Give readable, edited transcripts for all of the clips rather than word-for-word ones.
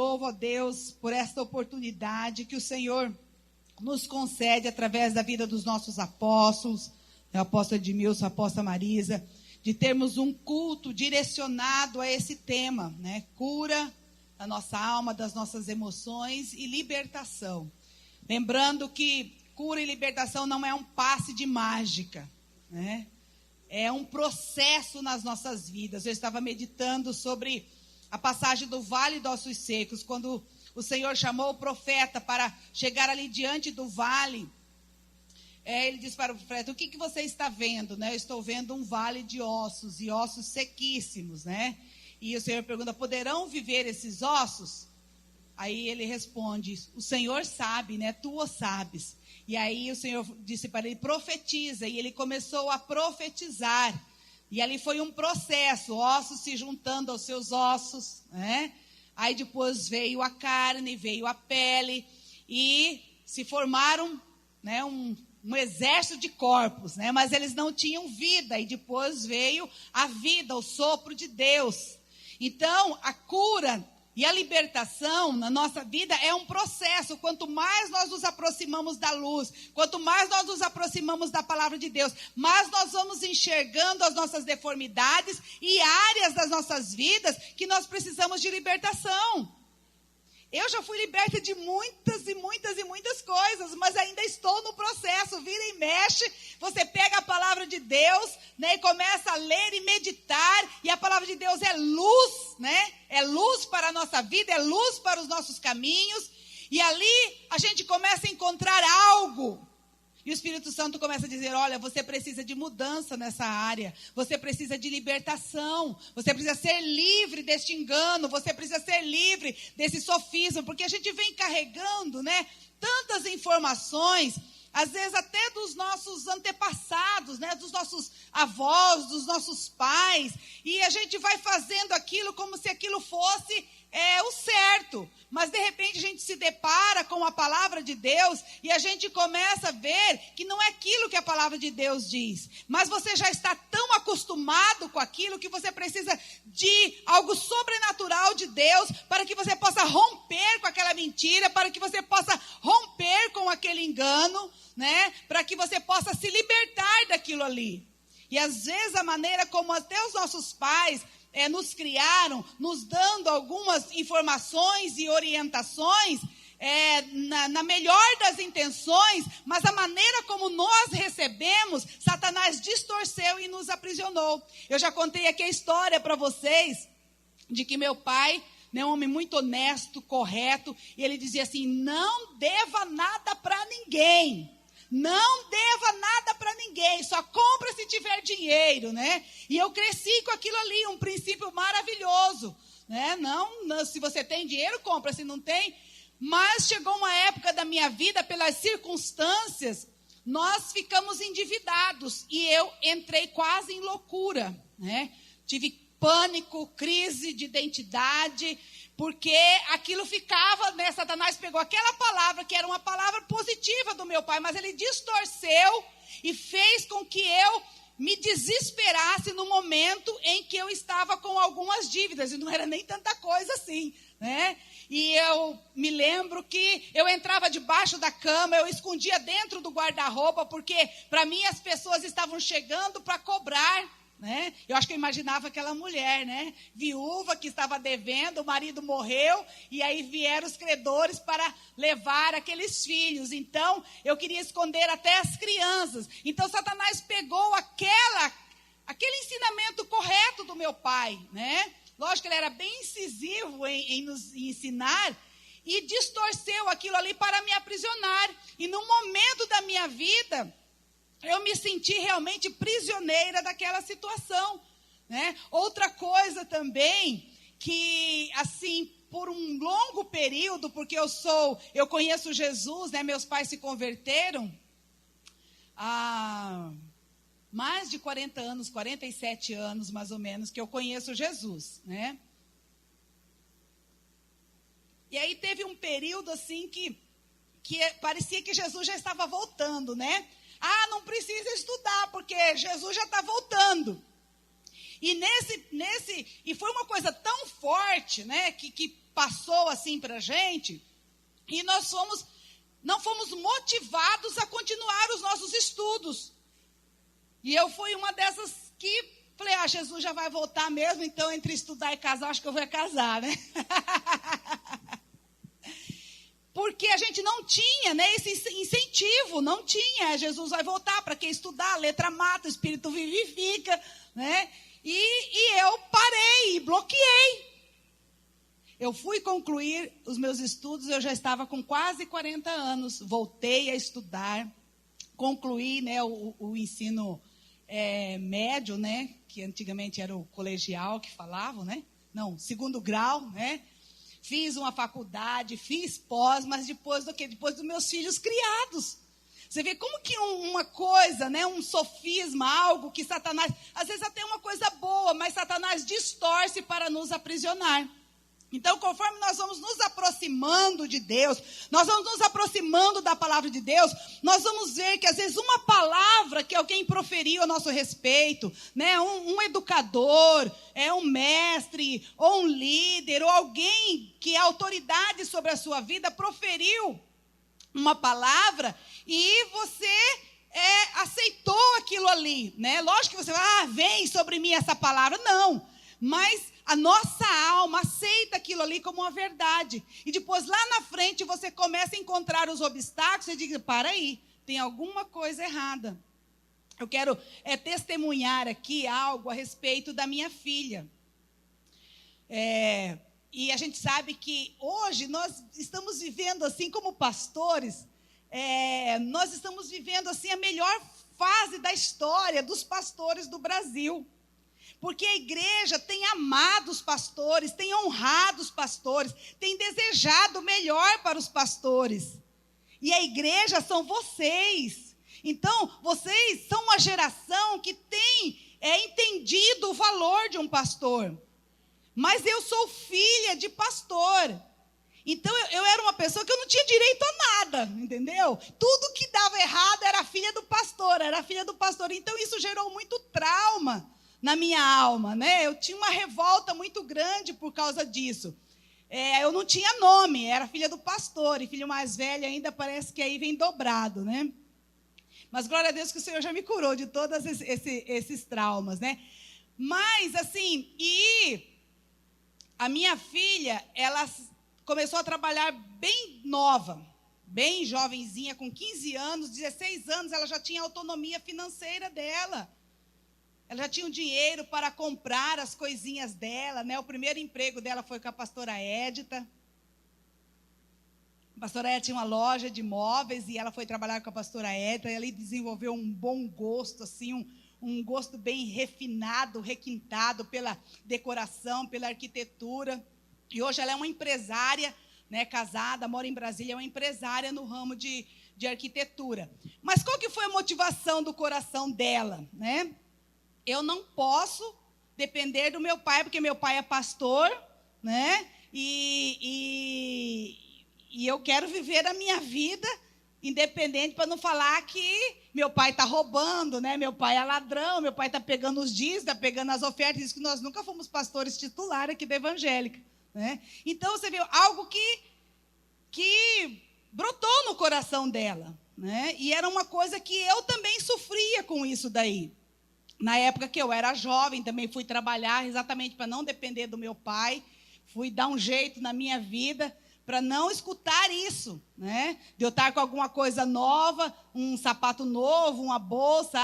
louvo a Deus por esta oportunidade que o Senhor nos concede através da vida dos nossos apóstolos, o apóstolo Edmilson, a apóstola Marisa, de termos um culto direcionado a esse tema, né? Cura da nossa alma, das nossas emoções e libertação. Lembrando que cura e libertação não é um passe de mágica, né? É um processo nas nossas vidas. Eu estava meditando sobre a passagem do Vale dos Ossos Secos, quando o Senhor chamou o profeta para chegar ali diante do vale. Ele disse para o profeta: o que você está vendo? Né? Eu estou vendo um vale de ossos, e ossos sequíssimos, né? E o Senhor pergunta: poderão viver esses ossos? Aí ele responde: o Senhor sabe, né? Tu o sabes. E aí o Senhor disse para ele: profetiza. E ele começou a profetizar. E ali foi um processo, ossos se juntando aos seus ossos, né? Aí depois veio a carne, veio a pele, e se formaram, né, um exército de corpos, né? Mas eles não tinham vida, e depois veio a vida, o sopro de Deus. Então, a cura e a libertação na nossa vida é um processo. Quanto mais nós nos aproximamos da luz, quanto mais nós nos aproximamos da palavra de Deus, mais nós vamos enxergando as nossas deformidades e áreas das nossas vidas que nós precisamos de libertação. Eu já fui liberta de muitas e muitas e muitas coisas, mas ainda estou no processo. Vira e mexe, você pega a palavra de Deus, né, e começa a ler e meditar, e a palavra de Deus é luz, né? É luz para a nossa vida, é luz para os nossos caminhos, e ali a gente começa a encontrar algo. E o Espírito Santo começa a dizer: olha, você precisa de mudança nessa área, você precisa de libertação, você precisa ser livre deste engano, você precisa ser livre desse sofisma, porque a gente vem carregando, né, tantas informações, às vezes até dos nossos antepassados, né, dos nossos avós, dos nossos pais, e a gente vai fazendo aquilo como se aquilo fosse o certo, mas de repente a gente se depara com a palavra de Deus e a gente começa a ver que não é aquilo que a palavra de Deus diz, mas você já está tão acostumado com aquilo que você precisa de algo sobrenatural de Deus para que você possa romper com aquela mentira, para que você possa romper com aquele engano, né? Para que você possa se libertar daquilo ali. E às vezes a maneira como até os nossos pais nos criaram, nos dando algumas informações e orientações, na melhor das intenções, mas a maneira como nós recebemos, Satanás distorceu e nos aprisionou. Eu já contei aqui a história para vocês, de que meu pai, né, um homem muito honesto, correto, e ele dizia assim: não deva nada para ninguém. Não deva nada para ninguém, só compra se tiver dinheiro, né? E eu cresci com aquilo ali, um princípio maravilhoso, né? Não, se você tem dinheiro, compra, se não tem. Mas chegou uma época da minha vida, pelas circunstâncias, nós ficamos endividados e eu entrei quase em loucura, né? Tive pânico, crise de identidade, porque aquilo ficava, né? Satanás pegou aquela palavra, que era uma palavra positiva do meu pai, mas ele distorceu e fez com que eu me desesperasse no momento em que eu estava com algumas dívidas, e não era nem tanta coisa assim, né? E eu me lembro que eu entrava debaixo da cama, eu escondia dentro do guarda-roupa, porque para mim as pessoas estavam chegando para cobrar, né? Eu acho que eu imaginava aquela mulher, né, viúva, que estava devendo, o marido morreu, e aí vieram os credores para levar aqueles filhos. Então, eu queria esconder até as crianças. Então, Satanás pegou aquele ensinamento correto do meu pai, né? Lógico que ele era bem incisivo em nos ensinar, e distorceu aquilo ali para me aprisionar. E no momento da minha vida, eu me senti realmente prisioneira daquela situação, né? Outra coisa também, que assim, por um longo período, porque eu conheço Jesus, né? Meus pais se converteram há mais de 40 anos, 47 anos mais ou menos, que eu conheço Jesus, né? E aí teve um período assim que parecia que Jesus já estava voltando, né? Ah, não precisa estudar, porque Jesus já está voltando. E foi uma coisa tão forte, né, que passou assim para a gente, e nós não fomos motivados a continuar os nossos estudos. E eu fui uma dessas que falei, Jesus já vai voltar mesmo, então entre estudar e casar, acho que eu vou casar, né? Porque a gente não tinha, né, esse incentivo, não tinha. Jesus vai voltar, para quem estudar, a letra mata, o espírito vivifica, né? E eu parei, bloqueei. Eu fui concluir os meus estudos, eu já estava com quase 40 anos, voltei a estudar, concluí, né, o ensino médio, né, que antigamente era o colegial que falavam, né? Não, segundo grau, né? Fiz uma faculdade, fiz pós, mas depois do quê? Depois dos meus filhos criados. Você vê como que uma coisa, né, um sofisma, algo que Satanás, às vezes até uma coisa boa, mas Satanás distorce para nos aprisionar. Então, conforme nós vamos nos aproximando de Deus, nós vamos nos aproximando da palavra de Deus, nós vamos ver que às vezes uma palavra que alguém proferiu a nosso respeito, né, um educador, um mestre, ou um líder, ou alguém que é autoridade sobre a sua vida, proferiu uma palavra e você aceitou aquilo ali, né? Lógico que você vai, vem sobre mim essa palavra. Não, mas a nossa alma aceita aquilo ali como uma verdade. E depois, lá na frente, você começa a encontrar os obstáculos e diz, para aí, tem alguma coisa errada. Eu quero testemunhar aqui algo a respeito da minha filha. E a gente sabe que hoje nós estamos vivendo, assim como pastores, nós estamos vivendo assim a melhor fase da história dos pastores do Brasil. Porque a igreja tem amado os pastores, tem honrado os pastores, tem desejado o melhor para os pastores. E a igreja são vocês. Então, vocês são uma geração que tem entendido o valor de um pastor. Mas eu sou filha de pastor. Então, eu era uma pessoa que eu não tinha direito a nada, entendeu? Tudo que dava errado era filha do pastor, era filha do pastor. Então, isso gerou muito trauma na minha alma, né? Eu tinha uma revolta muito grande por causa disso. Eu não tinha nome, era filha do pastor, e filho mais velho ainda parece que aí vem dobrado, né? Mas glória a Deus que o Senhor já me curou de todos esses traumas, né? Mas, assim, e a minha filha, ela começou a trabalhar bem nova, bem jovenzinha, com 15 anos, 16 anos, ela já tinha autonomia financeira dela. Ela já tinha o dinheiro para comprar as coisinhas dela, né? O primeiro emprego dela foi com a pastora Édita. A pastora Édita tinha uma loja de móveis e ela foi trabalhar com a pastora Édita. E ela desenvolveu um bom gosto, assim, um gosto bem refinado, requintado pela decoração, pela arquitetura. E hoje ela é uma empresária, né, casada, mora em Brasília, é uma empresária no ramo de arquitetura. Mas qual que foi a motivação do coração dela, né? Eu não posso depender do meu pai, porque meu pai é pastor, né? E eu quero viver a minha vida independente, para não falar que meu pai está roubando, né? Meu pai é ladrão, meu pai está pegando os dízimos, está pegando as ofertas. Diz que nós nunca fomos pastores titulares aqui da evangélica, né? Então, você vê algo que brotou no coração dela, né? E era uma coisa que eu também sofria com isso daí. Na época que eu era jovem, também fui trabalhar exatamente para não depender do meu pai. Fui dar um jeito na minha vida para não escutar isso, né? De eu estar com alguma coisa nova, um sapato novo, uma bolsa,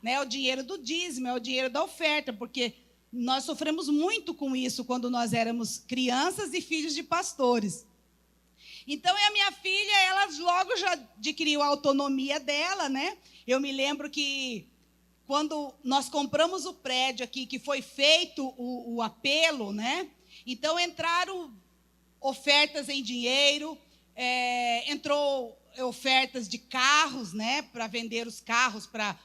né? É o dinheiro do dízimo, é o dinheiro da oferta, porque nós sofremos muito com isso quando nós éramos crianças e filhos de pastores. Então, a minha filha, ela logo já adquiriu a autonomia dela, né? Eu me lembro que quando nós compramos o prédio aqui, que foi feito o apelo, né? Então, entraram ofertas em dinheiro, entrou ofertas de carros, né? Para vender os carros, para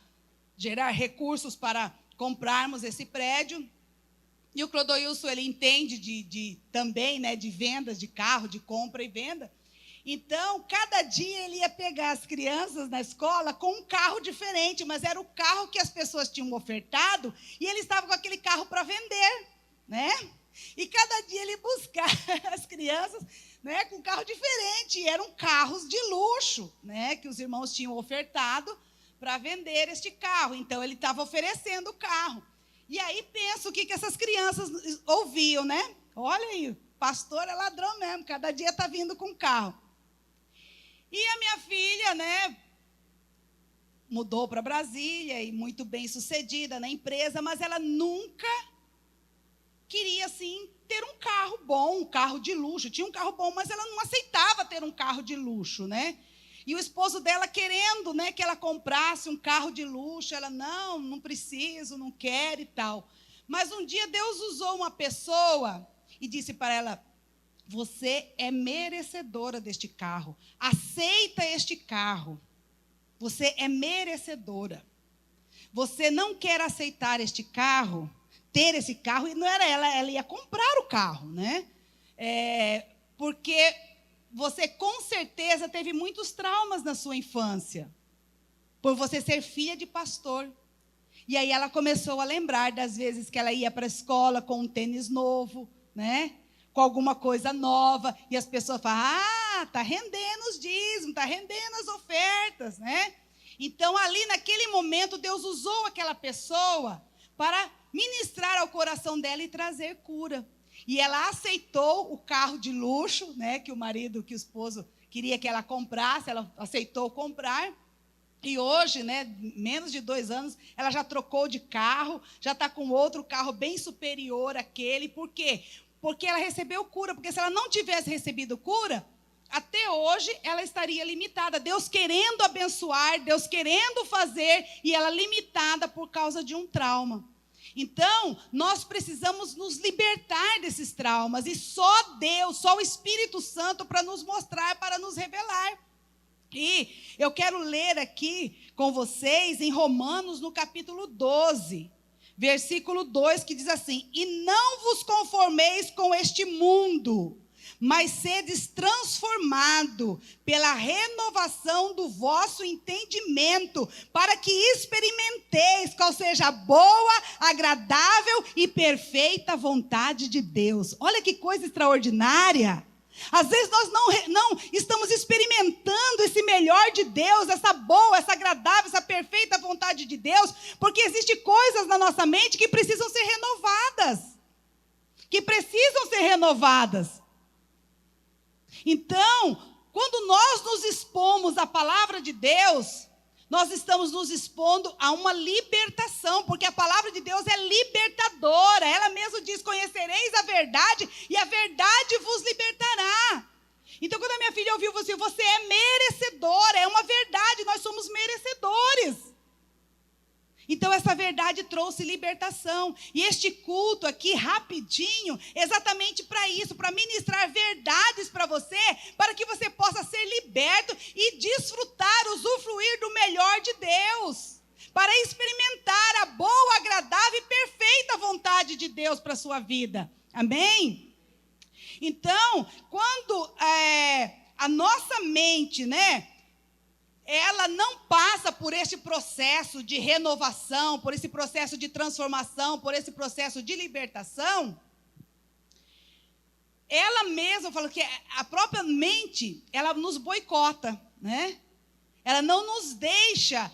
gerar recursos para comprarmos esse prédio. E o Clodoilson, ele entende também, né, de vendas de carro, de compra e venda. Então, cada dia ele ia pegar as crianças na escola com um carro diferente, mas era o carro que as pessoas tinham ofertado e ele estava com aquele carro para vender, né? E cada dia ele buscava as crianças, né, com um carro diferente. E eram carros de luxo, né, que os irmãos tinham ofertado para vender este carro. Então, ele estava oferecendo o carro. E aí, pensa o que essas crianças ouviam, né? Olha aí, pastor é ladrão mesmo, cada dia está vindo com carro. E a minha filha, né, mudou para Brasília e muito bem sucedida na empresa, mas ela nunca queria, assim, ter um carro bom, um carro de luxo. Tinha um carro bom, mas ela não aceitava ter um carro de luxo, né? E o esposo dela querendo, né, que ela comprasse um carro de luxo. Ela, não preciso, não quero e tal. Mas um dia Deus usou uma pessoa e disse para ela: você é merecedora deste carro. Aceita este carro. Você é merecedora. Você não quer aceitar este carro, ter esse carro, e não era ela ia comprar o carro, né? Porque você com certeza teve muitos traumas na sua infância, por você ser filha de pastor. E aí ela começou a lembrar das vezes que ela ia para a escola com um tênis novo, né? Com alguma coisa nova, e as pessoas falam: está rendendo os dízimos, está rendendo as ofertas, né? Então, ali naquele momento, Deus usou aquela pessoa para ministrar ao coração dela e trazer cura. E ela aceitou o carro de luxo, né, que o esposo queria que ela comprasse, ela aceitou comprar. E hoje, né, menos de 2 anos, ela já trocou de carro, já está com outro carro bem superior àquele. Por quê? Porque ela recebeu cura. Porque se ela não tivesse recebido cura, até hoje ela estaria limitada. Deus querendo abençoar, Deus querendo fazer, e ela limitada por causa de um trauma. Então, nós precisamos nos libertar desses traumas. E só Deus, só o Espírito Santo para nos mostrar, para nos revelar. E eu quero ler aqui com vocês em Romanos, no capítulo 12. Versículo 2, que diz assim: e não vos conformeis com este mundo, mas sedes transformado pela renovação do vosso entendimento, para que experimenteis qual seja a boa, agradável e perfeita vontade de Deus. Olha que coisa extraordinária. Às vezes nós não estamos experimentando esse melhor de Deus, essa boa, essa agradável, essa perfeita vontade de Deus, porque existem coisas na nossa mente que precisam ser renovadas. Então, quando nós nos expomos à palavra de Deus, nós estamos nos expondo a uma libertação, porque a palavra de Deus é libertadora. Ela mesma diz: conhecereis a verdade e a verdade vos libertará. Então, quando a minha filha ouviu você é merecedora, é uma verdade, nós somos merecedores. Então, essa verdade trouxe libertação. E este culto aqui, rapidinho, exatamente para isso, para ministrar verdades para você, para que você possa ser liberto e desfrutar, usufruir do melhor de Deus, para experimentar a boa, agradável e perfeita vontade de Deus para a sua vida. Amém? Então, quando a nossa mente, né, ela não passa por esse processo de renovação, por esse processo de transformação, por esse processo de libertação, ela mesma, eu falo que a própria mente, ela nos boicota, né? Ela não nos deixa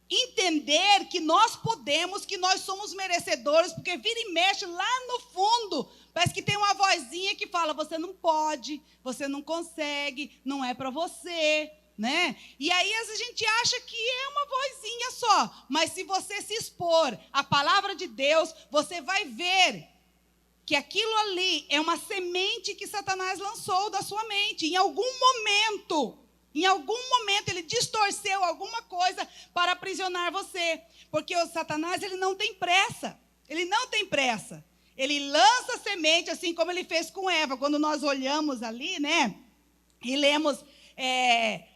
entender que nós podemos, que nós somos merecedores, porque vira e mexe lá no fundo, parece que tem uma vozinha que fala: você não pode, você não consegue, não é para você, né? E aí a gente acha que é uma vozinha só, mas se você se expor à palavra de Deus, você vai ver que aquilo ali é uma semente que Satanás lançou da sua mente. Em algum momento ele distorceu alguma coisa para aprisionar você, porque o Satanás, ele não tem pressa, ele lança semente, assim como ele fez com Eva. Quando nós olhamos ali, né, e lemos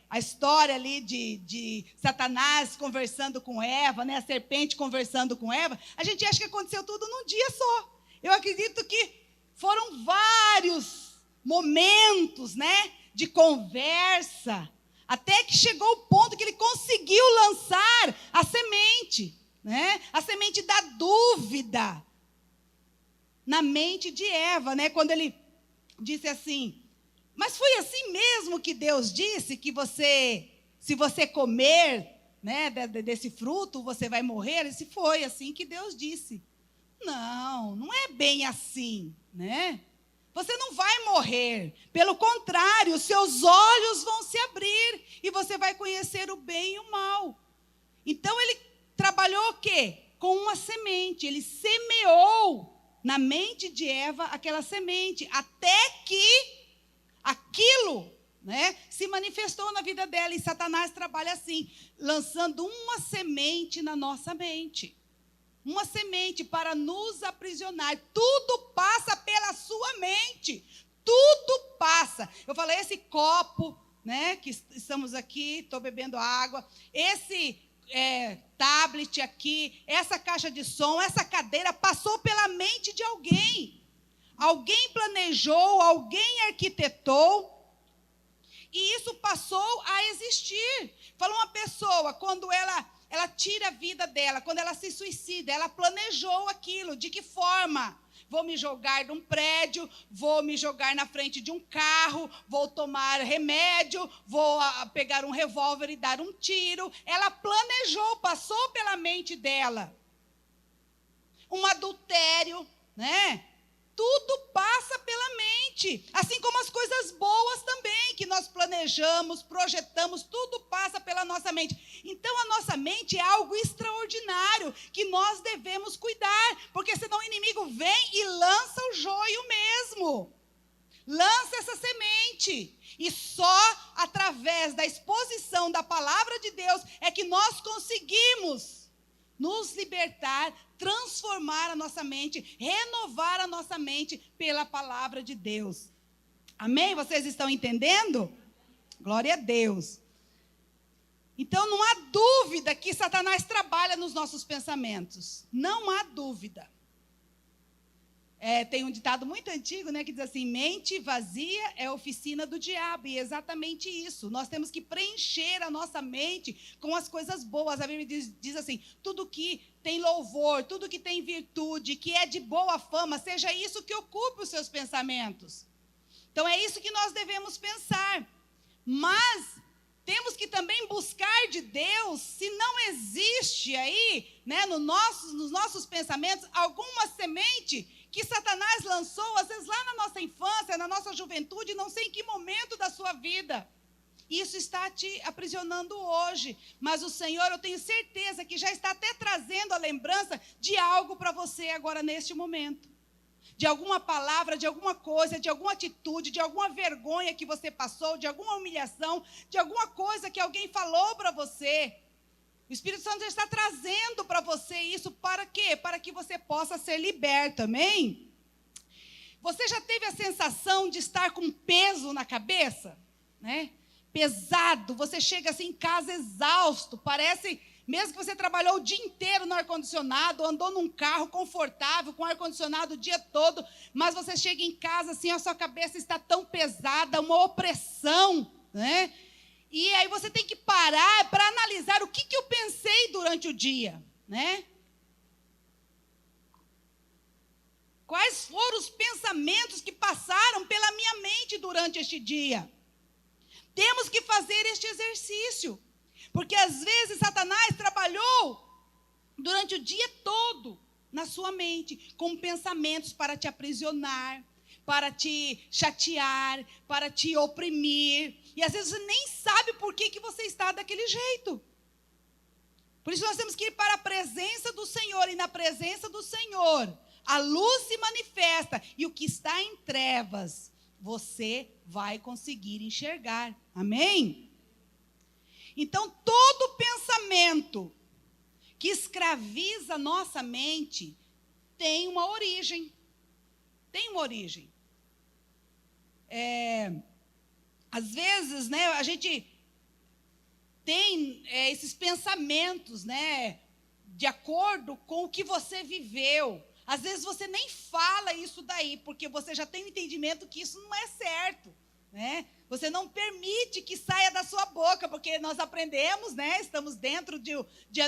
a história ali de Satanás conversando com Eva, né, a serpente conversando com Eva, a gente acha que aconteceu tudo num dia só. Eu acredito que foram vários momentos, né, de conversa, até que chegou o ponto que ele conseguiu lançar a semente, né, a semente da dúvida na mente de Eva, né, quando ele disse assim: mas foi assim mesmo que Deus disse que se você comer, né, desse fruto, você vai morrer? E se foi assim que Deus disse. Não é bem assim, né? Você não vai morrer. Pelo contrário, os seus olhos vão se abrir e você vai conhecer o bem e o mal. Então ele trabalhou o quê? Com uma semente. Ele semeou na mente de Eva aquela semente, até que aquilo, né, se manifestou na vida dela. E Satanás trabalha assim, lançando uma semente na nossa mente. Uma semente para nos aprisionar. Tudo passa pela sua mente. Tudo passa. Eu falei, esse copo, né, que estamos aqui, estou bebendo água, esse tablet aqui, essa caixa de som, essa cadeira, passou pela mente de alguém. Alguém planejou, alguém arquitetou, e isso passou a existir. Falou uma pessoa, quando ela tira a vida dela, quando ela se suicida, ela planejou aquilo. De que forma? Vou me jogar de um prédio, vou me jogar na frente de um carro, vou tomar remédio, vou pegar um revólver e dar um tiro. Ela planejou, passou pela mente dela. Um adultério, né? Tudo passa pela mente, assim como as coisas boas também, que nós planejamos, projetamos, tudo passa pela nossa mente. Então, a nossa mente é algo extraordinário, que nós devemos cuidar, porque senão o inimigo vem e lança o joio mesmo. Lança essa semente. E só através da exposição da palavra de Deus é que nós conseguimos nos libertar, transformar a nossa mente, renovar a nossa mente pela palavra de Deus. Amém? Vocês estão entendendo? Glória a Deus. Então, não há dúvida que Satanás trabalha nos nossos pensamentos. Não há dúvida. Tem um ditado muito antigo, né, que diz assim: mente vazia é oficina do diabo. E é exatamente isso. Nós temos que preencher a nossa mente com as coisas boas. A Bíblia diz assim: tudo que tem louvor, tudo que tem virtude, que é de boa fama, seja isso que ocupe os seus pensamentos. Então é isso que nós devemos pensar. Mas temos que também buscar de Deus, se não existe aí, né, nos nossos pensamentos, alguma semente que Satanás lançou, às vezes lá na nossa infância, na nossa juventude, não sei em que momento da sua vida. Isso está te aprisionando hoje. Mas o Senhor, eu tenho certeza que já está até trazendo a lembrança de algo para você agora neste momento. De alguma palavra, de alguma coisa, de alguma atitude, de alguma vergonha que você passou, de alguma humilhação, de alguma coisa que alguém falou para você. O Espírito Santo já está trazendo para você isso, para quê? Para que você possa ser liberto, amém? Você já teve a sensação de estar com peso na cabeça? Né? Pesado, você chega assim em casa exausto, parece, mesmo que você trabalhou o dia inteiro no ar-condicionado, andou num carro confortável, com ar-condicionado o dia todo, mas você chega em casa assim, a sua cabeça está tão pesada, uma opressão, né? E aí você tem que parar para analisar o que eu pensei durante o dia, né? Quais foram os pensamentos que passaram pela minha mente durante este dia? Temos que fazer este exercício, porque às vezes Satanás trabalhou durante o dia todo na sua mente, com pensamentos para te aprisionar, para te chatear, para te oprimir. E às vezes você nem sabe por que você está daquele jeito. Por isso nós temos que ir para a presença do Senhor. E na presença do Senhor, a luz se manifesta. E o que está em trevas, você vai conseguir enxergar. Amém? Então, todo pensamento que escraviza a nossa mente tem uma origem. Tem uma origem. Às vezes, né, a gente tem esses pensamentos, né, de acordo com o que você viveu. Às vezes você nem fala isso daí, porque você já tem o entendimento que isso não é certo, né? Você não permite que saia da sua boca, porque nós aprendemos, né? Estamos dentro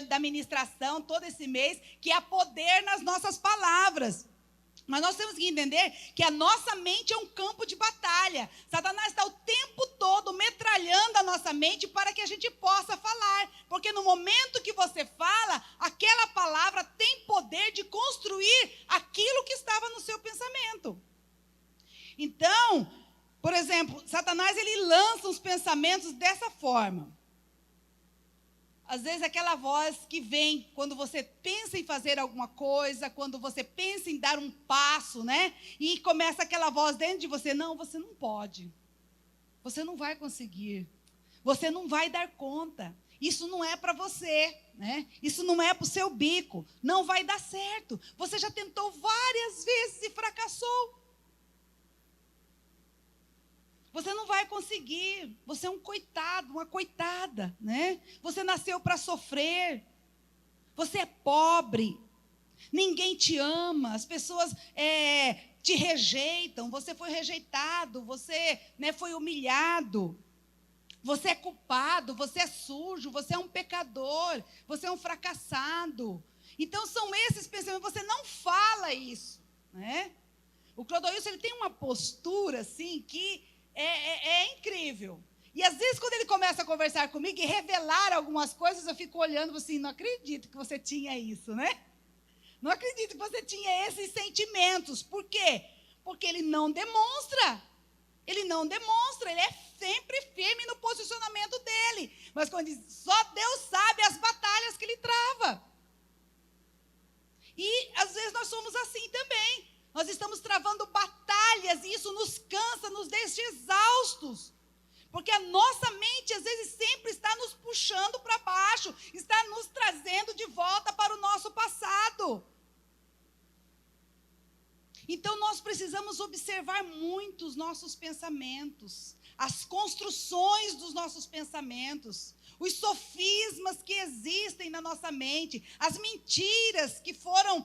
da ministração todo esse mês, que há poder nas nossas palavras. Mas nós temos que entender que a nossa mente é um campo de batalha. Satanás está o tempo todo metralhando a nossa mente para que a gente possa falar. Porque no momento que você fala, aquela palavra tem poder de construir aquilo que estava no seu pensamento. Então, por exemplo, Satanás ele lança os pensamentos dessa forma. Às vezes aquela voz que vem quando você pensa em fazer alguma coisa, quando você pensa em dar um passo, né? E começa aquela voz dentro de você, não, você não pode. Você não vai conseguir. Você não vai dar conta. Isso não é para você, né? Isso não é para o seu bico. Não vai dar certo. Você já tentou várias vezes e fracassou. Você não vai conseguir, você é um coitado, uma coitada, né? Você nasceu para sofrer, você é pobre, ninguém te ama, as pessoas te rejeitam, você foi rejeitado, você foi humilhado, você é culpado, você é sujo, você é um pecador, você é um fracassado. Então são esses pensamentos, você não fala isso, né? O Clodoilson, ele tem uma postura assim que é incrível. E às vezes quando ele começa a conversar comigo e revelar algumas coisas, eu fico olhando assim, não acredito que você tinha isso, né? Não acredito que você tinha esses sentimentos. Por quê? Porque ele não demonstra. Ele não demonstra, ele é sempre firme no posicionamento dele. Mas quando diz, só Deus sabe as batalhas que ele trava. E às vezes nós somos assim também. Nós estamos travando batalhas e isso nos cansa, nos deixa exaustos. Porque a nossa mente, às vezes, sempre está nos puxando para baixo, está nos trazendo de volta para o nosso passado. Então, nós precisamos observar muito os nossos pensamentos, as construções dos nossos pensamentos, os sofismas que existem na nossa mente, as mentiras que foram,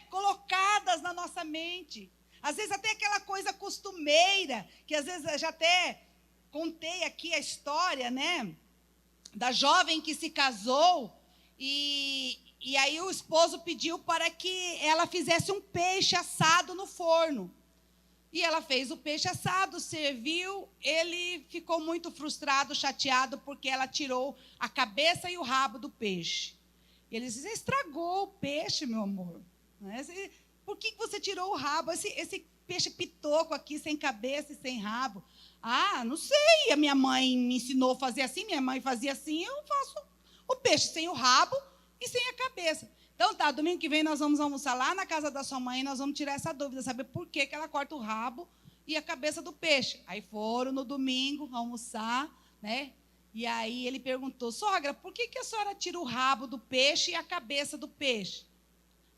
colocadas na nossa mente. Às vezes até aquela coisa costumeira, que às vezes eu já até contei aqui a história, da jovem que se casou e aí o esposo pediu para que ela fizesse um peixe assado no forno. E ela fez o peixe assado, serviu, ele ficou muito frustrado, chateado, porque ela tirou a cabeça e o rabo do peixe. Ele disse, você estragou o peixe, meu amor. Por que você tirou o rabo? Esse peixe pitoco aqui, sem cabeça e sem rabo. Ah, não sei, a minha mãe me ensinou a fazer assim, minha mãe fazia assim, eu faço o peixe sem o rabo e sem a cabeça. Então tá, domingo que vem nós vamos almoçar lá na casa da sua mãe e nós vamos tirar essa dúvida, saber por que ela corta o rabo e a cabeça do peixe. Aí foram no domingo almoçar, E aí ele perguntou, sogra, por que a senhora tira o rabo do peixe e a cabeça do peixe?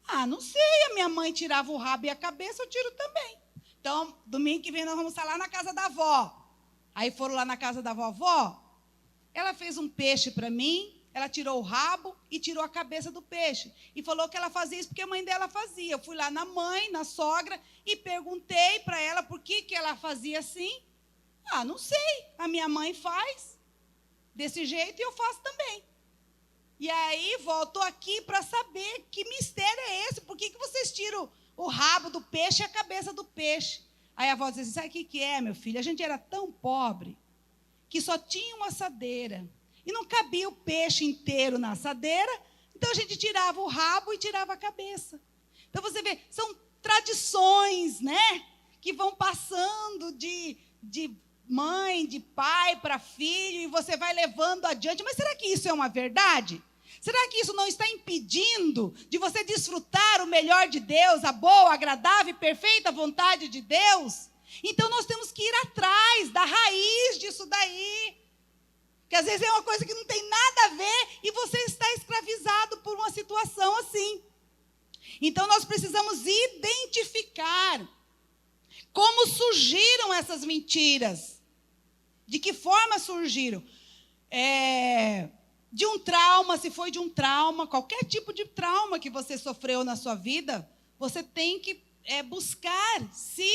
Ah, não sei, a minha mãe tirava o rabo e a cabeça, eu tiro também. Então, domingo que vem nós vamos almoçar lá na casa da avó. Aí foram lá na casa da vovó, ela fez um peixe para mim, ela tirou o rabo e tirou a cabeça do peixe. E falou que ela fazia isso porque a mãe dela fazia. Eu fui lá na mãe, na sogra, e perguntei para ela por que ela fazia assim. Ah, não sei. A minha mãe faz desse jeito e eu faço também. E aí voltou aqui para saber que mistério é esse. Por que vocês tiram o rabo do peixe e a cabeça do peixe? Aí a avó disse, sabe o que é, meu filho? A gente era tão pobre que só tinha uma assadeira. E não cabia o peixe inteiro na assadeira, então a gente tirava o rabo e tirava a cabeça. Então você vê, são tradições, que vão passando de mãe, de pai para filho, e você vai levando adiante. Mas será que isso é uma verdade? Será que isso não está impedindo de você desfrutar o melhor de Deus, a boa, agradável e perfeita vontade de Deus? Então nós temos que ir atrás da raiz disso daí. Que às vezes é uma coisa que não tem nada a ver e você está escravizado por uma situação assim. Então nós precisamos identificar como surgiram essas mentiras. De que forma surgiram? De um trauma, se foi de um trauma, qualquer tipo de trauma que você sofreu na sua vida, Você tem que buscar se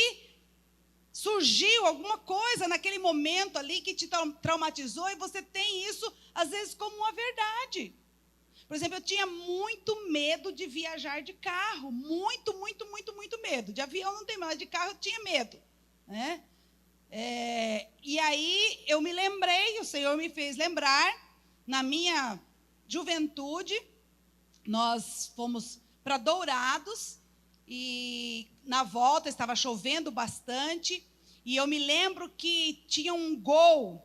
surgiu alguma coisa naquele momento ali que te traumatizou e você tem isso, às vezes, como uma verdade. Por exemplo, eu tinha muito medo de viajar de carro. Muito medo. De avião não tem mais, de carro eu tinha medo. Né? E aí eu me lembrei, o Senhor me fez lembrar, na minha juventude, nós fomos para Dourados e na volta estava chovendo bastante e eu me lembro que tinha um Gol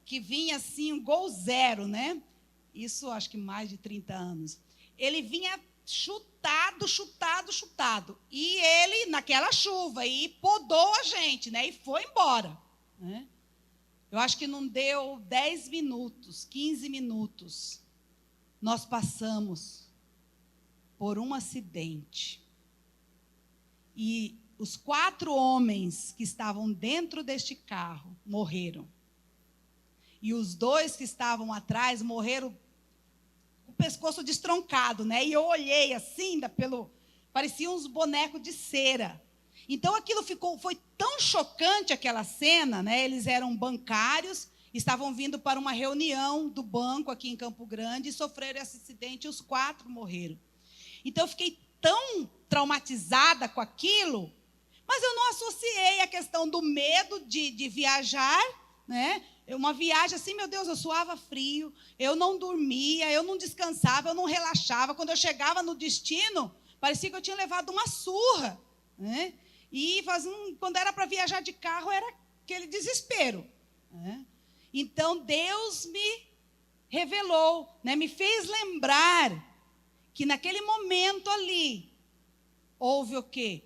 que vinha assim, um Gol zero, né? Isso acho que mais de 30 anos. Ele vinha chutado. E ele, naquela chuva, e podou a gente, né? E foi embora. Né? Eu acho que não deu 10 minutos, 15 minutos. Nós passamos por um acidente. E os 4 homens que estavam dentro deste carro morreram. E os 2 que estavam atrás morreram com o pescoço destroncado, né? E eu olhei assim, parecia uns bonecos de cera. Então aquilo foi tão chocante, aquela cena, né? Eles eram bancários, estavam vindo para uma reunião do banco aqui em Campo Grande e sofreram esse acidente e os 4 morreram. Então eu fiquei tão traumatizada com aquilo, mas eu não associei a questão do medo de viajar, né? Uma viagem assim, meu Deus, eu suava frio, eu não dormia, eu não descansava, eu não relaxava. Quando eu chegava no destino, parecia que eu tinha levado uma surra. Né? E quando era para viajar de carro, era aquele desespero. Né? Então, Deus me revelou, né? Me fez lembrar que naquele momento ali, houve o quê?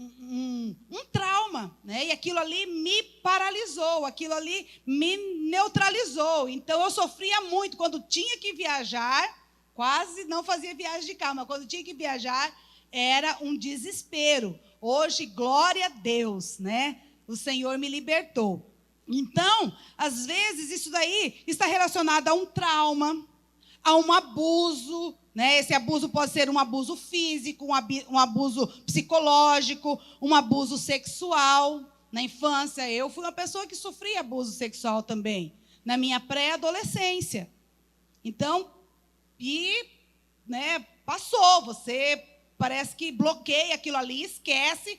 Um trauma, né? E aquilo ali me paralisou, aquilo ali me neutralizou. Então, eu sofria muito quando tinha que viajar, quase não fazia viagem de carro, mas quando tinha que viajar, era um desespero. Hoje, glória a Deus, né? O Senhor me libertou. Então, às vezes, isso daí está relacionado a um trauma, a um abuso, né? Esse abuso pode ser um abuso físico, um abuso psicológico, um abuso sexual. Na infância, eu fui uma pessoa que sofria abuso sexual também, na minha pré-adolescência. Então, né, passou, você parece que bloqueia aquilo ali, esquece,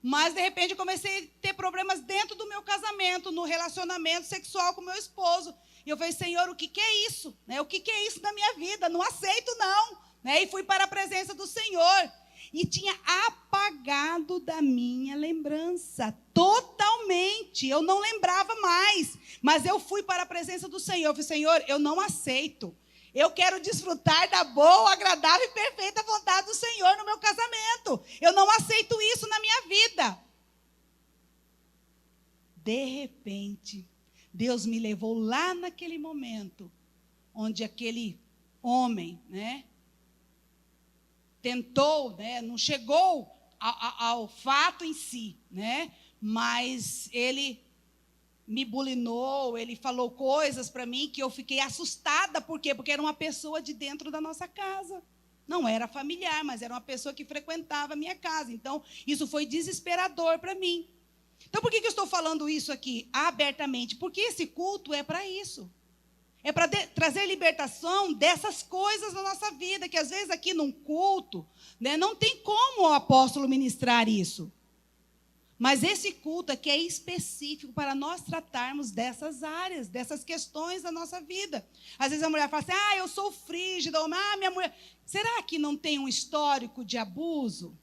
mas de repente eu comecei a ter problemas dentro do meu casamento, no relacionamento sexual com meu esposo. E eu falei, Senhor, o que é isso? Né? O que é isso na minha vida? Não aceito, não. Né? E fui para a presença do Senhor. E tinha apagado da minha lembrança, totalmente. Eu não lembrava mais. Mas eu fui para a presença do Senhor. Eu falei, Senhor, eu não aceito. Eu quero desfrutar da boa, agradável e perfeita vontade do Senhor no meu casamento. Eu não aceito isso na minha vida. De repente, Deus me levou lá naquele momento, onde aquele homem, né, tentou, né, não chegou ao fato em si, né, mas ele me bulinou, ele falou coisas para mim que eu fiquei assustada. Por quê? Porque era uma pessoa de dentro da nossa casa. Não era familiar, mas era uma pessoa que frequentava a minha casa. Então, isso foi desesperador para mim. Então, por que eu estou falando isso aqui abertamente? Porque esse culto é para isso. É para trazer libertação dessas coisas na nossa vida, que às vezes aqui num culto, né, não tem como o apóstolo ministrar isso. Mas esse culto aqui é específico para nós tratarmos dessas áreas, dessas questões da nossa vida. Às vezes a mulher fala assim, eu sou frígida, minha mulher... Será que não tem um histórico de abuso?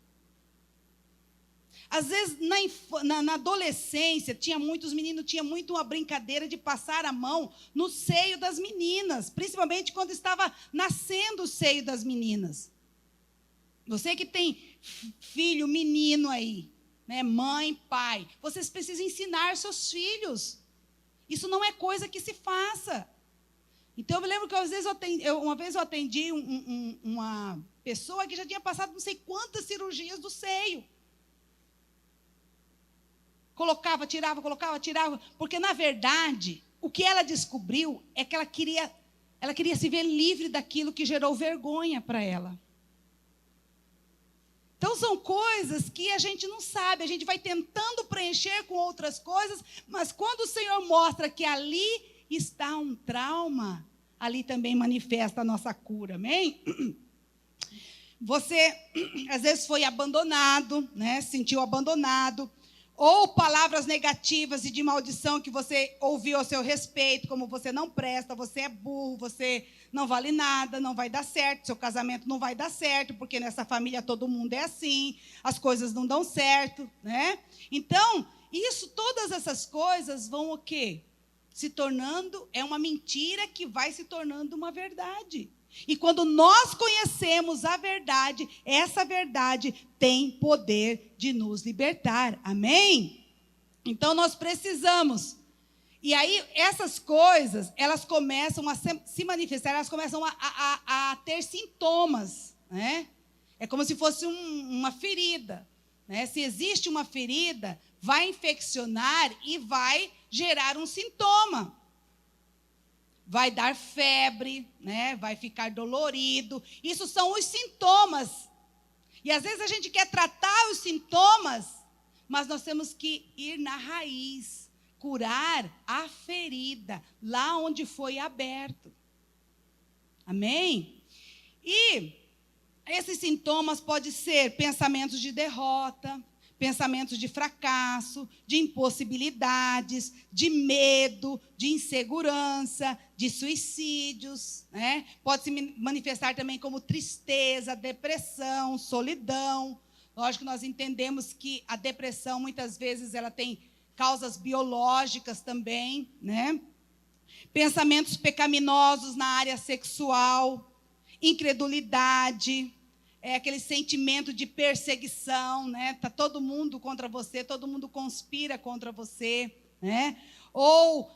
Às vezes, na adolescência, muitos meninos tinham muito uma brincadeira de passar a mão no seio das meninas, principalmente quando estava nascendo o seio das meninas. Você que tem filho, menino aí, né, mãe, pai, vocês precisam ensinar seus filhos. Isso não é coisa que se faça. Então, eu me lembro que uma vez eu atendi uma pessoa que já tinha passado não sei quantas cirurgias do seio. Colocava, tirava, porque, na verdade, o que ela descobriu é que ela queria se ver livre daquilo que gerou vergonha para ela. Então, são coisas que a gente não sabe, a gente vai tentando preencher com outras coisas, mas quando o Senhor mostra que ali está um trauma, ali também manifesta a nossa cura, amém? Você, às vezes, foi abandonado, né? Se sentiu abandonado, ou palavras negativas e de maldição que você ouviu ao seu respeito, como você não presta, você é burro, você não vale nada, não vai dar certo, seu casamento não vai dar certo, porque nessa família todo mundo é assim, as coisas não dão certo, né? Então, todas essas coisas vão o quê? Se tornando, é uma mentira que vai se tornando uma verdade. E quando nós conhecemos a verdade, essa verdade tem poder de nos libertar. Amém? Então, nós precisamos. E aí, essas coisas, elas começam a se manifestar, elas começam a ter sintomas, né? É como se fosse uma ferida, né? Se existe uma ferida, vai infeccionar e vai gerar um sintoma. Vai dar febre, né? Vai ficar dolorido. Isso são os sintomas. E às vezes a gente quer tratar os sintomas, mas nós temos que ir na raiz, curar a ferida, lá onde foi aberto. Amém? E esses sintomas podem ser pensamentos de derrota, pensamentos de fracasso, de impossibilidades, de medo, de insegurança, de suicídios, né? Pode se manifestar também como tristeza, depressão, solidão. Lógico que nós entendemos que a depressão, muitas vezes, ela tem causas biológicas também, né? Pensamentos pecaminosos na área sexual, incredulidade, aquele sentimento de perseguição, né? Tá todo mundo contra você, todo mundo conspira contra você, né? Ou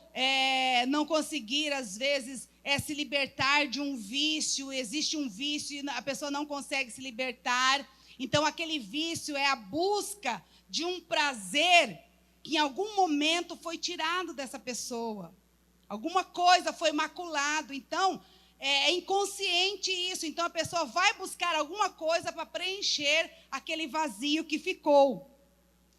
não conseguir, às vezes, se libertar de um vício. Existe um vício e a pessoa não consegue se libertar. Então, aquele vício é a busca de um prazer que em algum momento foi tirado dessa pessoa. Alguma coisa foi maculado. Então, é inconsciente isso. Então, a pessoa vai buscar alguma coisa para preencher aquele vazio que ficou.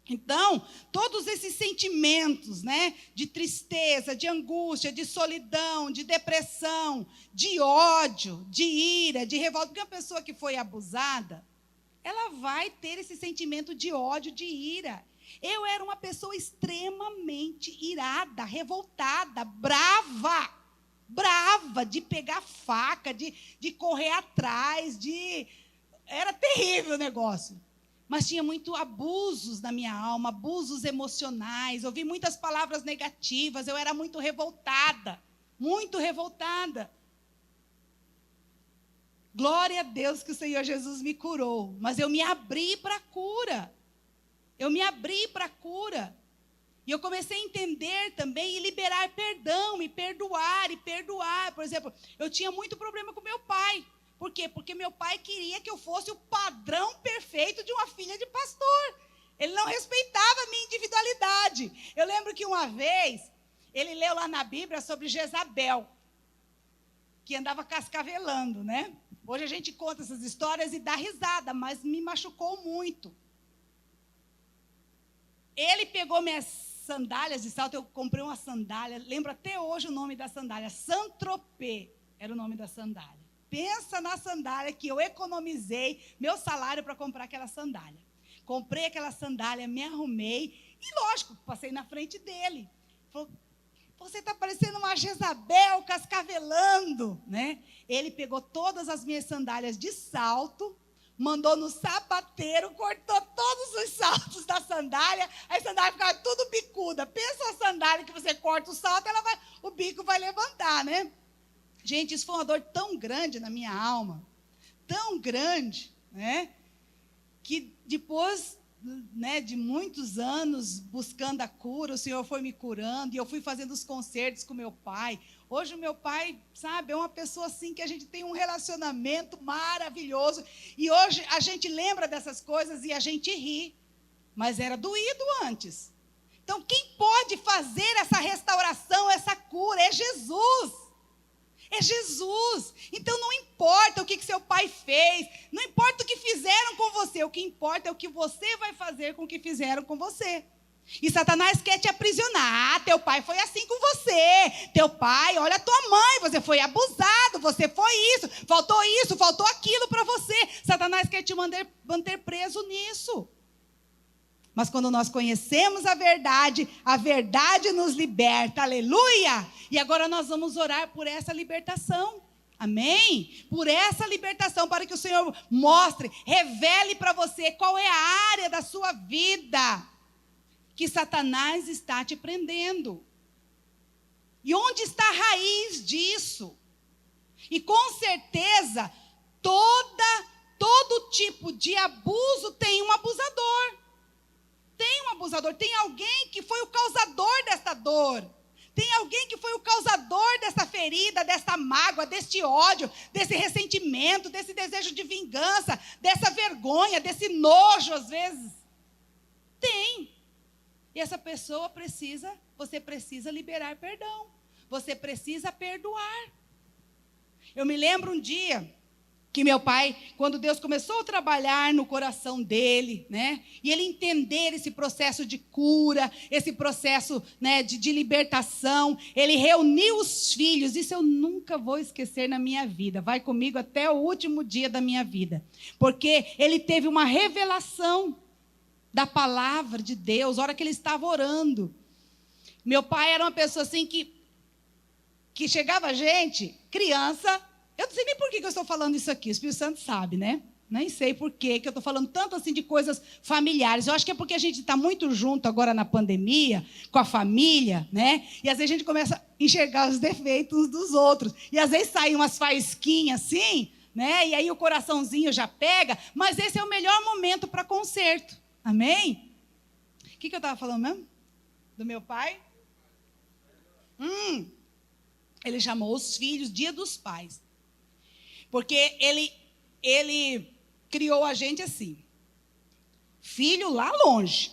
Então, todos esses sentimentos, né, de tristeza, de angústia, de solidão, de depressão, de ódio, de ira, de revolta, porque a pessoa que foi abusada, ela vai ter esse sentimento de ódio, de ira. Eu era uma pessoa extremamente irada, revoltada, brava, de pegar faca, de correr atrás, era terrível o negócio. Mas tinha muito abusos na minha alma, abusos emocionais, ouvi muitas palavras negativas, eu era muito revoltada, muito revoltada. Glória a Deus que o Senhor Jesus me curou, mas eu me abri para a cura. Eu me abri para a cura. E eu comecei a entender também e liberar perdão, e perdoar. Por exemplo, eu tinha muito problema com meu pai. Por quê? Porque meu pai queria que eu fosse o padrão perfeito de uma filha de pastor. Ele não respeitava a minha individualidade. Eu lembro que uma vez, ele leu lá na Bíblia sobre Jezabel, que andava cascavelando, né? Hoje a gente conta essas histórias e dá risada, mas me machucou muito. Ele pegou minhas sandálias de salto, eu comprei uma sandália, lembro até hoje o nome da sandália, Saint-Tropez era o nome da sandália. Pensa na sandália que eu economizei meu salário para comprar aquela sandália. Comprei aquela sandália, me arrumei e, lógico, passei na frente dele. Falou, você está parecendo uma Jezabel cascavelando, né? Ele pegou todas as minhas sandálias de salto, mandou no sapateiro, cortou todos os saltos da sandália, a sandália ficava tudo bicuda. Pensa a sandália que você corta o salto, o bico vai levantar, né? Gente, isso foi uma dor tão grande na minha alma, tão grande, né? Que depois, né, de muitos anos buscando a cura, o Senhor foi me curando, e eu fui fazendo os concertos com meu pai. Hoje o meu pai, sabe, é uma pessoa assim que a gente tem um relacionamento maravilhoso, e hoje a gente lembra dessas coisas e a gente ri, mas era doído antes. Então, quem pode fazer essa restauração, essa cura, é Jesus. É Jesus. Então não importa o que seu pai fez, não importa o que fizeram com você, o que importa é o que você vai fazer com o que fizeram com você. E Satanás quer te aprisionar. Teu pai foi assim com você. Teu pai, olha a tua mãe, você foi abusado, você foi isso, faltou aquilo para você. Satanás quer te manter preso nisso. Mas quando nós conhecemos a verdade nos liberta, aleluia! E agora nós vamos orar por essa libertação, amém? Por essa libertação, para que o Senhor mostre, revele para você qual é a área da sua vida que Satanás está te prendendo. E onde está a raiz disso? E com certeza, todo tipo de abuso tem um abusador. Tem um abusador, tem alguém que foi o causador dessa dor. Tem alguém que foi o causador dessa ferida, dessa mágoa, deste ódio, desse ressentimento, desse desejo de vingança, dessa vergonha, desse nojo às vezes. Tem. E essa pessoa você precisa liberar perdão. Você precisa perdoar. Eu me lembro um dia que meu pai, quando Deus começou a trabalhar no coração dele, né, e ele entender esse processo de cura, esse processo, né, de libertação, ele reuniu os filhos. Isso eu nunca vou esquecer na minha vida, vai comigo até o último dia da minha vida, porque ele teve uma revelação da palavra de Deus, a hora que ele estava orando. Meu pai era uma pessoa assim que chegava gente, criança. Eu não sei nem por que eu estou falando isso aqui, o Espírito Santo sabe, né? Nem sei por que eu estou falando tanto assim de coisas familiares. Eu acho que é porque a gente está muito junto agora na pandemia, com a família, né? E às vezes a gente começa a enxergar os defeitos uns dos outros. E às vezes saem umas faísquinhas assim, né? E aí o coraçãozinho já pega, mas esse é o melhor momento para conserto. Amém? O que eu estava falando mesmo? Do meu pai? Ele chamou os filhos, Dia dos Pais. Porque ele criou a gente assim. Filho lá longe.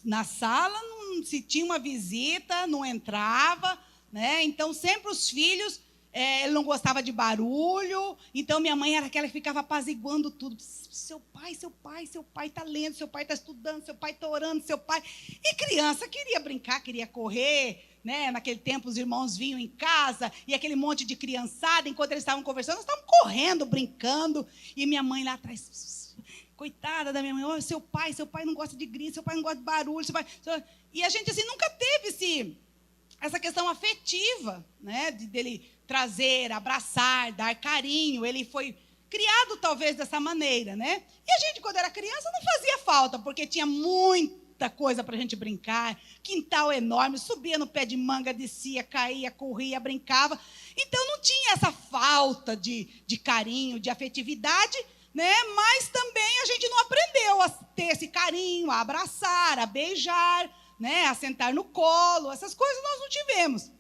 Na sala, se tinha uma visita, não entrava, né? Então, sempre os filhos, ele não gostava de barulho. Então, minha mãe era aquela que ficava apaziguando tudo. Seu pai está lendo, seu pai está estudando, seu pai está orando, seu pai... E criança queria brincar, queria correr, né? Naquele tempo, os irmãos vinham em casa e aquele monte de criançada, enquanto eles estavam conversando, nós estávamos correndo, brincando. E minha mãe lá atrás, coitada da minha mãe, oh, seu pai não gosta de grito, seu pai não gosta de barulho. E a gente assim, nunca teve essa questão afetiva, né? Dele trazer, abraçar, dar carinho. Ele foi criado talvez dessa maneira, né? E a gente, quando era criança, não fazia falta, porque tinha muita coisa para a gente brincar, quintal enorme, subia no pé de manga, descia, caía, corria, brincava. Então não tinha essa falta de carinho, de afetividade, né? Mas também a gente não aprendeu a ter esse carinho, a abraçar, a beijar, né? A sentar no colo, essas coisas nós não tivemos.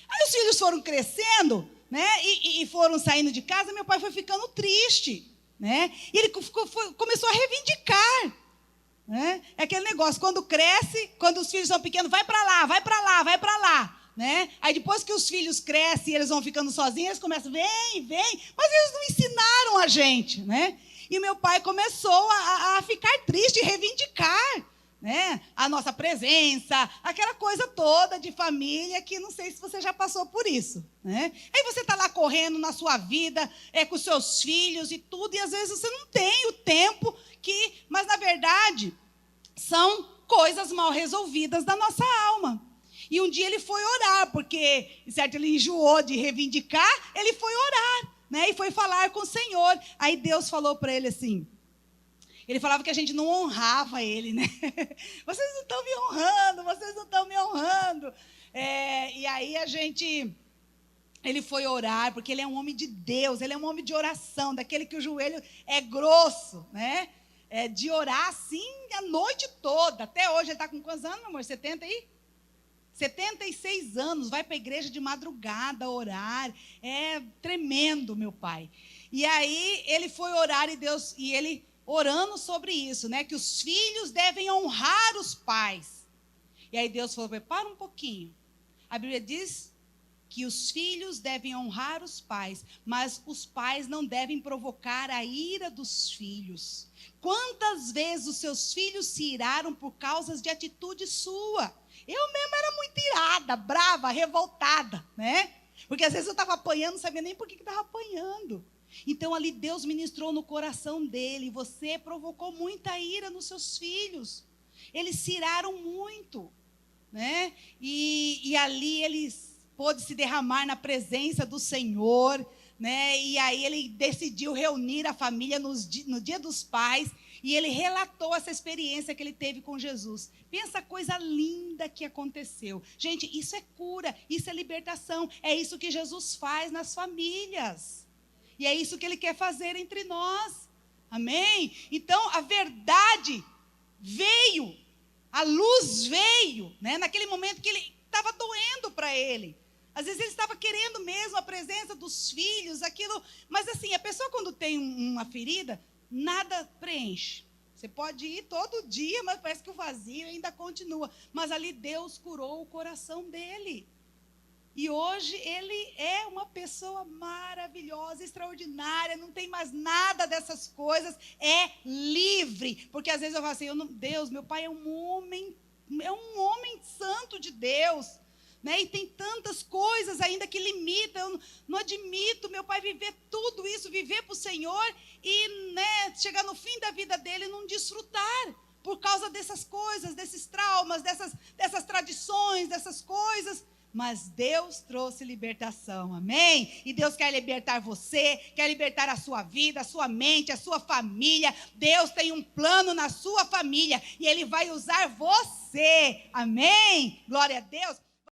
Aí os filhos foram crescendo, né? E foram saindo de casa. Meu pai foi ficando triste, né? E ele começou a reivindicar, né? É aquele negócio, quando cresce, quando os filhos são pequenos, vai para lá, vai para lá, vai para lá, né? Aí depois que os filhos crescem e eles vão ficando sozinhos, eles começam, vem, mas eles não ensinaram a gente, né? E meu pai começou a ficar triste e reivindicar, né? A nossa presença, aquela coisa toda de família que não sei se você já passou por isso, né? Aí você está lá correndo na sua vida, com seus filhos e tudo, e às vezes você não tem o tempo mas na verdade são coisas mal resolvidas da nossa alma. E um dia ele foi orar, porque certo, ele enjoou de reivindicar, ele foi orar, né? E foi falar com o Senhor. Aí Deus falou para ele assim, ele falava que a gente não honrava ele, né? Vocês não estão me honrando, vocês não estão me honrando. E aí ele foi orar, porque ele é um homem de Deus, ele é um homem de oração, daquele que o joelho é grosso, né? De orar assim a noite toda. Até hoje ele está com quantos anos, amor? 76 anos, vai para a igreja de madrugada orar. É tremendo, meu pai. E aí ele foi orar e ele orando sobre isso, né? Que os filhos devem honrar os pais. E aí Deus falou, para um pouquinho. A Bíblia diz que os filhos devem honrar os pais, mas os pais não devem provocar a ira dos filhos. Quantas vezes os seus filhos se iraram por causa de atitude sua? Eu mesma era muito irada, brava, revoltada, né? Porque às vezes eu estava apanhando, não sabia nem por que estava apanhando. Então ali Deus ministrou no coração dele. Você provocou muita ira nos seus filhos. Eles se iraram muito, né? E ali eles pôde se derramar na presença do Senhor, né? E aí ele decidiu reunir a família no Dia dos Pais, e ele relatou essa experiência que ele teve com Jesus. Pensa a coisa linda que aconteceu. Gente, isso é cura, isso é libertação, é isso que Jesus faz nas famílias. E é isso que ele quer fazer entre nós. Amém? Então, a verdade veio, a luz veio, né? Naquele momento que ele estava doendo para ele. Às vezes ele estava querendo mesmo a presença dos filhos, aquilo. Mas assim, a pessoa quando tem uma ferida, nada preenche. Você pode ir todo dia, mas parece que o vazio ainda continua. Mas ali Deus curou o coração dele. E hoje ele é uma pessoa maravilhosa, extraordinária, não tem mais nada dessas coisas, é livre. Porque às vezes eu falo assim, Deus, meu pai é um homem santo de Deus. Né? E tem tantas coisas ainda que limitam. Eu não admito meu pai viver tudo isso, viver para o Senhor e, né, chegar no fim da vida dele e não desfrutar por causa dessas coisas, desses traumas, dessas tradições, dessas coisas. Mas Deus trouxe libertação, amém? E Deus quer libertar você, quer libertar a sua vida, a sua mente, a sua família. Deus tem um plano na sua família e Ele vai usar você, amém? Glória a Deus.